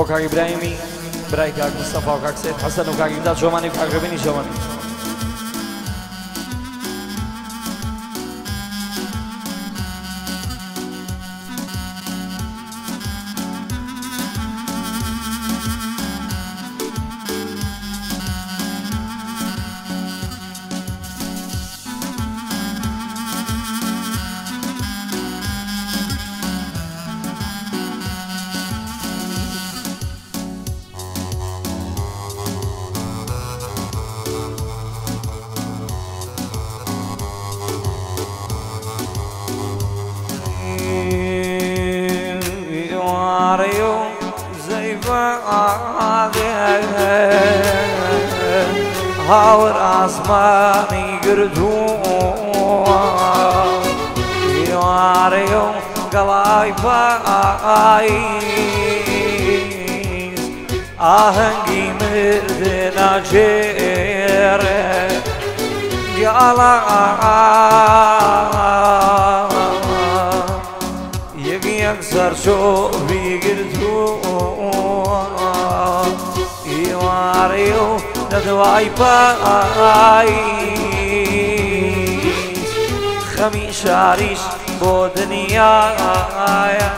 بۆ کاک ئیبراهیمی برای کاک مستەفا و کاک سەید حەسەن و کاک ئیمداد جۆمانی و کاک ڕەبینی جۆمانی. هاور آسمانی گردووە یوارێ و گەڵای پاییز ئاهەنگی مردە ناجێڕێ گیاڵا یەک سەرچۆبی گردووە یوارێ و ندوای پاییز خەمی شاریش بۆ دنیایە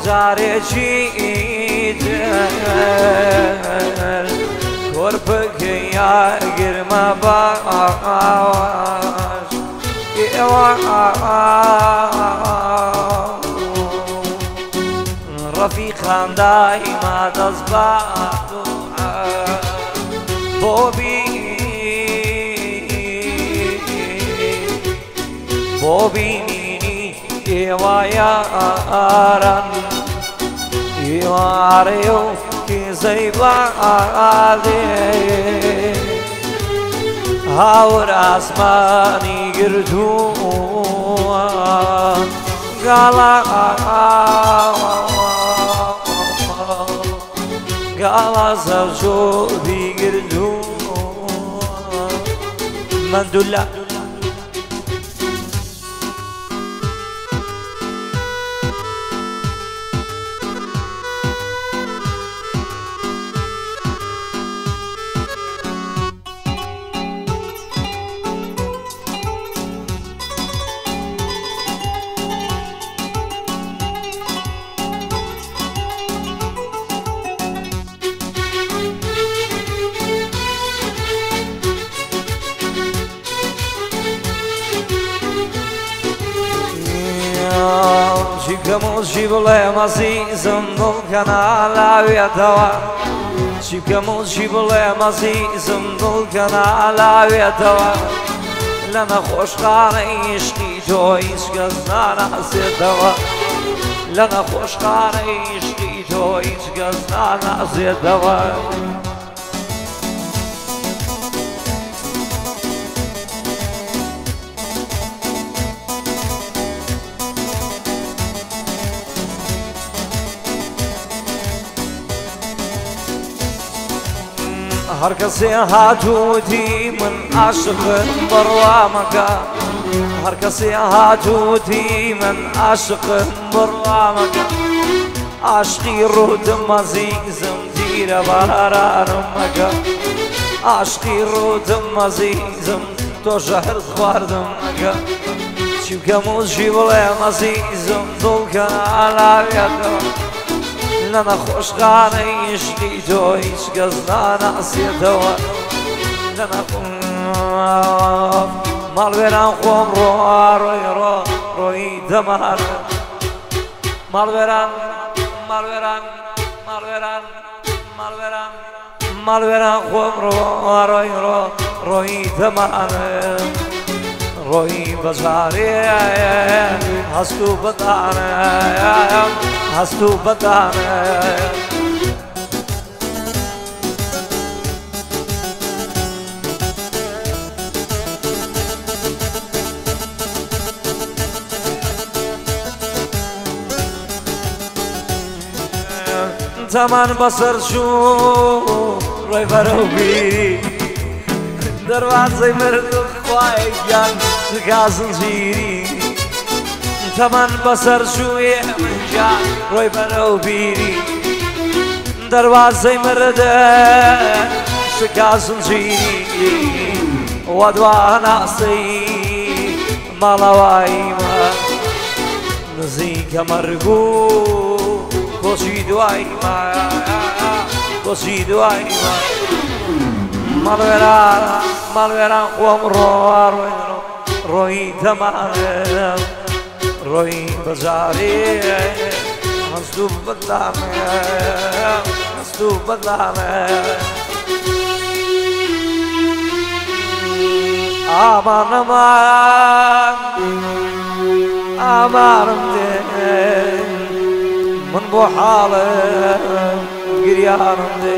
جارێکی تر کۆرپەکەی یاگرمە باش ڕەفیقان دایما دەست بات بۆ بینینی ئێوە یاران یوارێ و کیزەی بڵادێ هاور ئاسمانی گردووە گاڵا زەرچۆبی گردووە مەندوولە چی بڵێم ئەزیزم دڵکەنا لاوێتەوە چی بکەم و چی بڵێم ئەزیزم دڵکەنا لاوێتەوە لە نەخۆشخانەی عیشقی تۆ هیچ کەس ناناسێتەوە لە نەخۆشخانەی عیشقی تۆ هیچ کەس ناناسێتەوە هەر کەسێ هاتووتی من عاشقم بڕوامەکە هەر کەسێ هاتووتی من عاشقم بڕوامەکە عاشقی ڕوودم ئەزیزم دیرە بارانم مەکە عاشقی ڕوودم ئەزیزم تۆ ژەهر خواردم مەکە چی بکەم و چی بڵێم ئەزیزم دڵکەنا لاوێتەوە لە نەخۆشخانەی عیشقی تۆ هیچ کەس ناناسێتەوە لە مالوێران خۆم ڕۆی دەمانە مالوێران خۆم ڕۆی دەمانە ڕۆی بەجارێ هەست و بەدانە هەست و بەدانە تەمان بەسەر چوو ڕۆی بەرەو بیری دەروازەی مردم خوای گیان سکا زنجیری تەمان بەسەر چووێ منجان ڕۆی بەرەو بیری دەروازەی مردم سکا زنجیری وە دواناسەی ماڵەوایمە نزیکە مەرگو کۆچی دوایمە کۆچی دوایمە ماڵوێران خۆم ڕۆی دەمانە ڕۆی بەجارێ هەست و بەدانە هەست و بەدانە ئامانم دێ من بۆ حاڵم گریانم دێ